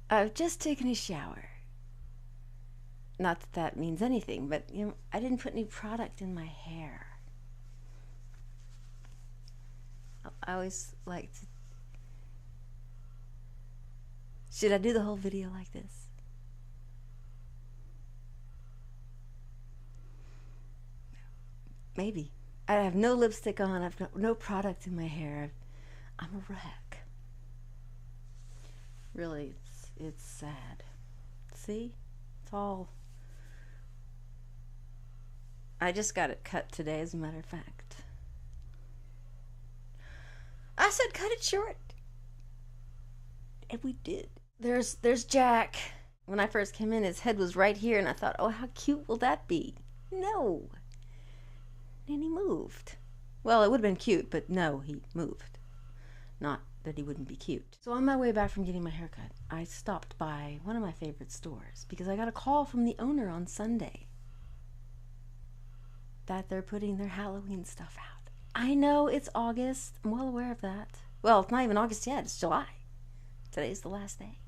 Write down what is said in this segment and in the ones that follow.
I've just taken a shower. Not that that means anything, but I didn't put any product in my hair. I always like to. Should I do the whole video like this? Maybe. I have no lipstick on. I've got no product in my hair. I'm a wreck. Really, it's sad. See? It's all. I just got it cut today, as a matter of fact. I said cut it short. And we did. There's Jack. When I first came in, his head was right here, and I thought, oh, how cute will that be? No. And he moved. Well, it would have been cute, but no, he moved. Not that he wouldn't be cute. So on my way back from getting my haircut, I stopped by one of my favorite stores because I got a call from the owner on Sunday that they're putting their Halloween stuff out. I know it's August. I'm well aware of that. Well, it's not even August yet. It's July. Today's the last day.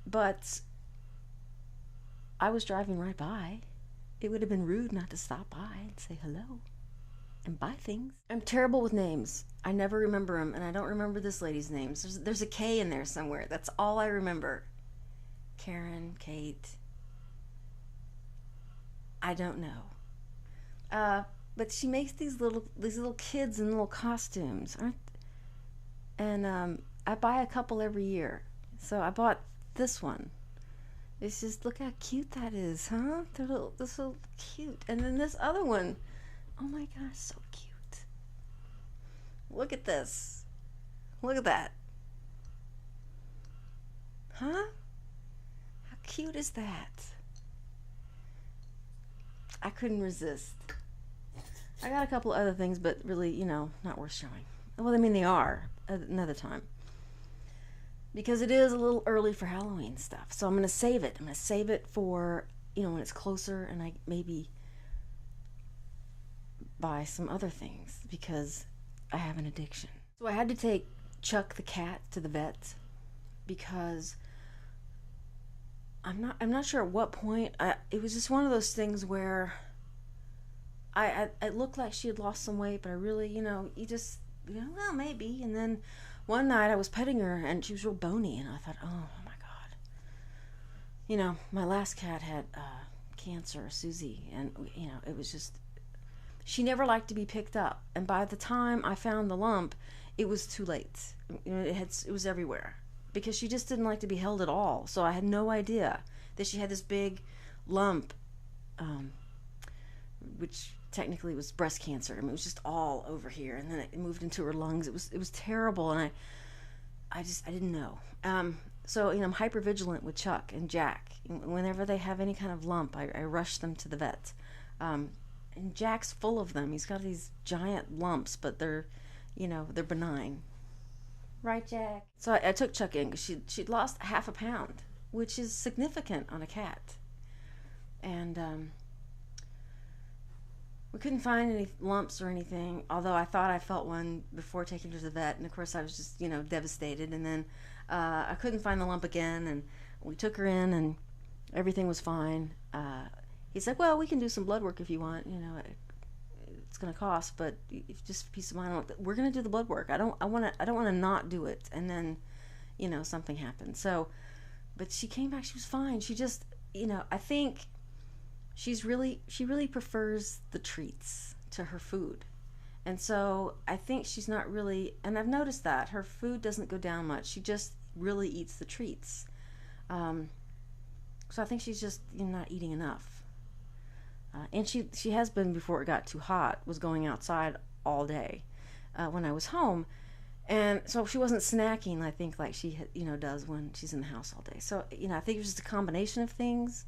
But I was driving right by. It would have been rude not to stop by and say hello and buy things. I'm terrible with names. I never remember them, and I don't remember this lady's names. There's a K in there somewhere. That's all I remember. Karen, Kate. I don't know. But she makes these little kids in little costumes, aren't? And I buy a couple every year. So I bought this one. It's just, look how cute that is, huh? They're so cute. And then this other one, oh my gosh, so cute. Look at this. Look at that. Huh? How cute is that? I couldn't resist. I got a couple other things, but really, not worth showing. Well, I mean, they are another time. Because it is a little early for Halloween stuff. So I'm going to save it. I'm going to save it for, when it's closer, and I maybe buy some other things because I have an addiction. So I had to take Chuck the cat to the vet because I'm not sure at what point. It was just one of those things where it looked like she had lost some weight, but I really, you just, well, maybe. And then one night I was petting her and she was real bony, and I thought, oh my God. My last cat had cancer, Susie, and it was just, she never liked to be picked up. And by the time I found the lump, it was too late. It was everywhere because she just didn't like to be held at all. So I had no idea that she had this big lump, which technically was breast cancer. I mean, it was just all over here, and then it moved into her lungs. It was terrible, and I didn't know. So I'm hyper vigilant with Chuck and Jack. Whenever they have any kind of lump, I rush them to the vet. And Jack's full of them. He's got these giant lumps, but they're benign. Right, Jack? So I took Chuck in because she'd lost half a pound, which is significant on a cat. And we couldn't find any lumps or anything, although I thought I felt one before taking her to the vet, and of course I was just, devastated. And then I couldn't find the lump again, and we took her in, and everything was fine. He's like, well, we can do some blood work if you want. It's going to cost, but just for peace of mind, we're going to do the blood work. I don't want to not do it, and then, something happened. So, but she came back. She was fine. She just, I think she really prefers the treats to her food. And so I think she's not really, and I've noticed that her food doesn't go down much. She just really eats the treats. So I think she's just not eating enough. And she has been, before it got too hot, was going outside all day when I was home. And so she wasn't snacking, I think, like she does when she's in the house all day. So, I think it was just a combination of things.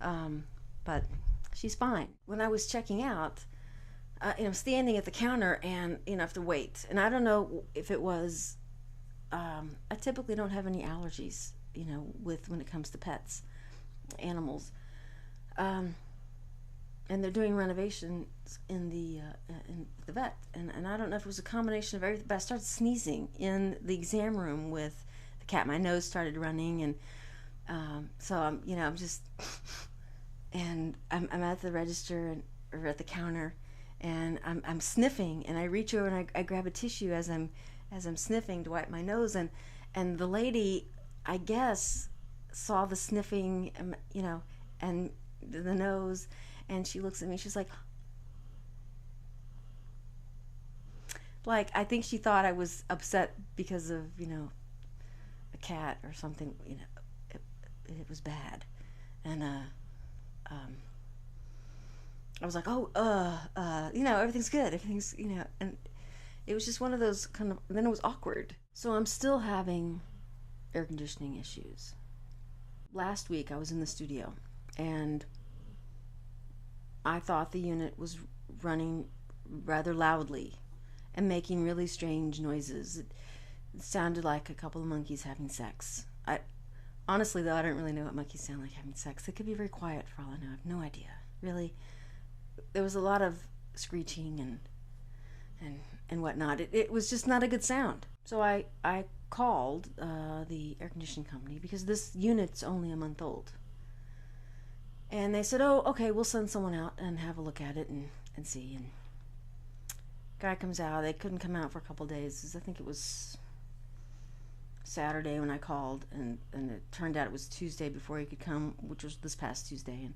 But she's fine. When I was checking out, standing at the counter, and I have to wait. And I don't know if it was, I typically don't have any allergies, when it comes to pets, animals. and they're doing renovations in the vet, and I don't know if it was a combination of everything, but I started sneezing in the exam room with the cat. My nose started running, and so I'm just, and I'm at the register or at the counter, and I'm sniffing, and I reach over and I grab a tissue as I'm sniffing to wipe my nose, and the lady, I guess, saw the sniffing, and the nose, and she looks at me. She's like I think she thought I was upset because of a cat or something. It was bad, and I was like, oh, everything's good, everything's and it was just one of those kind of. Then it was awkward. So I'm still having air conditioning issues. Last week I was in the studio, and I thought the unit was running rather loudly and making really strange noises. It sounded like a couple of monkeys having sex. Honestly, though, I don't really know what monkeys sound like having sex. They could be very quiet for all I know. I have no idea. Really, there was a lot of screeching and whatnot. It was just not a good sound. So I called the air conditioning company because this unit's only a month old. And they said, oh, okay, we'll send someone out and have a look at it and see. And guy comes out. They couldn't come out for a couple days. I think it was Saturday when I called, and it turned out it was Tuesday before he could come, which was this past Tuesday. And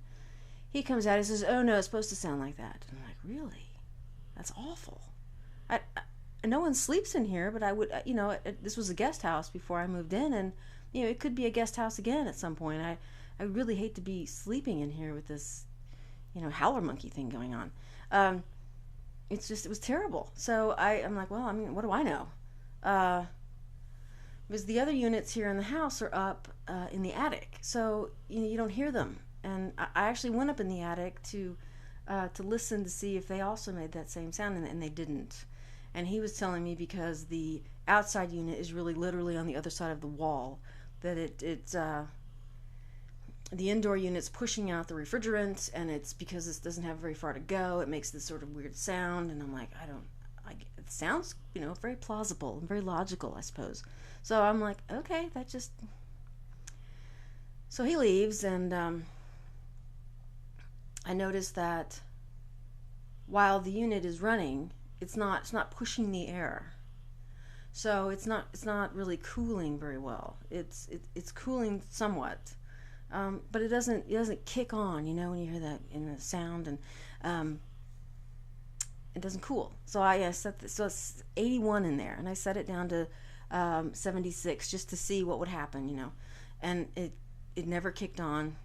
he comes out. He says, oh, no, it's supposed to sound like that. And I'm like, really? That's awful. No one sleeps in here, but I would, this was a guest house before I moved in, and, it could be a guest house again at some point. I really hate to be sleeping in here with this, howler monkey thing going on. It was terrible. So I'm like, well, what do I know? Because the other units here in the house are up in the attic, so you don't hear them. And I actually went up in the attic to listen to see if they also made that same sound, and they didn't. And he was telling me because the outside unit is really literally on the other side of the wall, that the indoor unit's pushing out the refrigerant, and it's because this doesn't have very far to go. It makes this sort of weird sound, and I'm like, it sounds, very plausible and very logical, I suppose. So I'm like, okay, so he leaves, and I noticed that while the unit is running, it's not pushing the air. So it's not really cooling very well. It's cooling somewhat. But it doesn't kick on, when you hear that in the sound, and it doesn't cool. So I set this, so it's 81 in there, and I set it down to 76 just to see what would happen, and it never kicked on.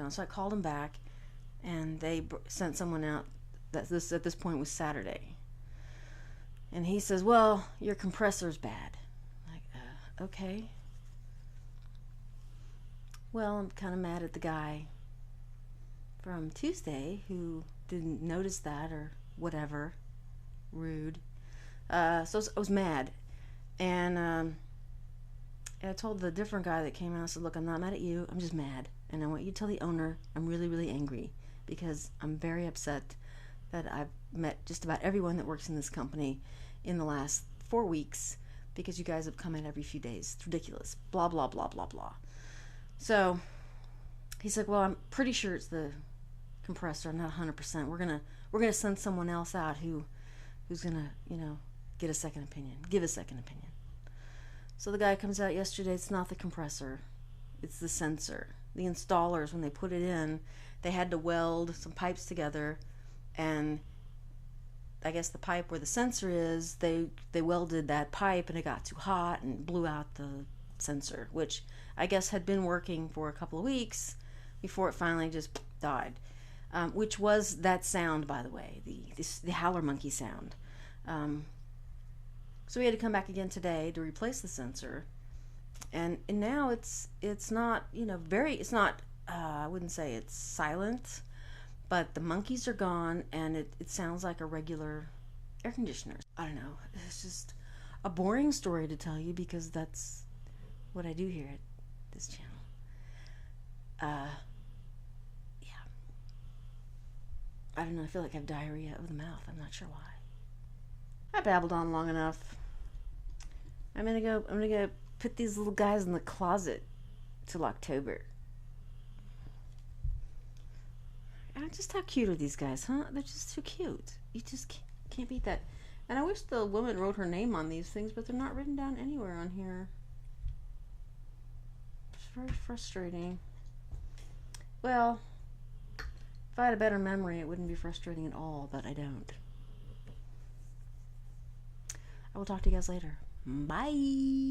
So I called them back, and they sent someone out. At this point was Saturday, and he says, well, your compressor's bad. I'm like, okay. Well, I'm kind of mad at the guy from Tuesday who didn't notice that or whatever. Rude. So I was mad. And I told the different guy that came out, I said, look, I'm not mad at you. I'm just mad. And I want you to tell the owner I'm really, really angry because I'm very upset that I've met just about everyone that works in this company in the last 4 weeks because you guys have come in every few days. It's ridiculous. Blah, blah, blah, blah, blah. So he's like, well, I'm pretty sure it's the compressor. I'm not 100%. We're gonna send someone else out who's gonna give a second opinion. So the guy comes out yesterday. It's not the compressor. It's the sensor. The installers, when they put it in, they had to weld some pipes together, and I guess the pipe where the sensor is, they welded that pipe, and it got too hot and blew out the sensor, which I guess had been working for a couple of weeks before it finally just died, which was that sound, by the way, the howler monkey sound. So we had to come back again today to replace the sensor, and now it's not it's not I wouldn't say it's silent, but the monkeys are gone, and it sounds like a regular air conditioner. I don't know, it's just a boring story to tell you because that's what I do here at this channel. Yeah. I don't know, I feel like I have diarrhea of the mouth. I'm not sure why. I babbled on long enough. I'm gonna go put these little guys in the closet till October. Just how cute are these guys, huh? They're just too cute. You just can't beat that. And I wish the woman wrote her name on these things, but they're not written down anywhere on here. It's very frustrating. Well, if I had a better memory, it wouldn't be frustrating at all, but I don't. I will talk to you guys later. Bye.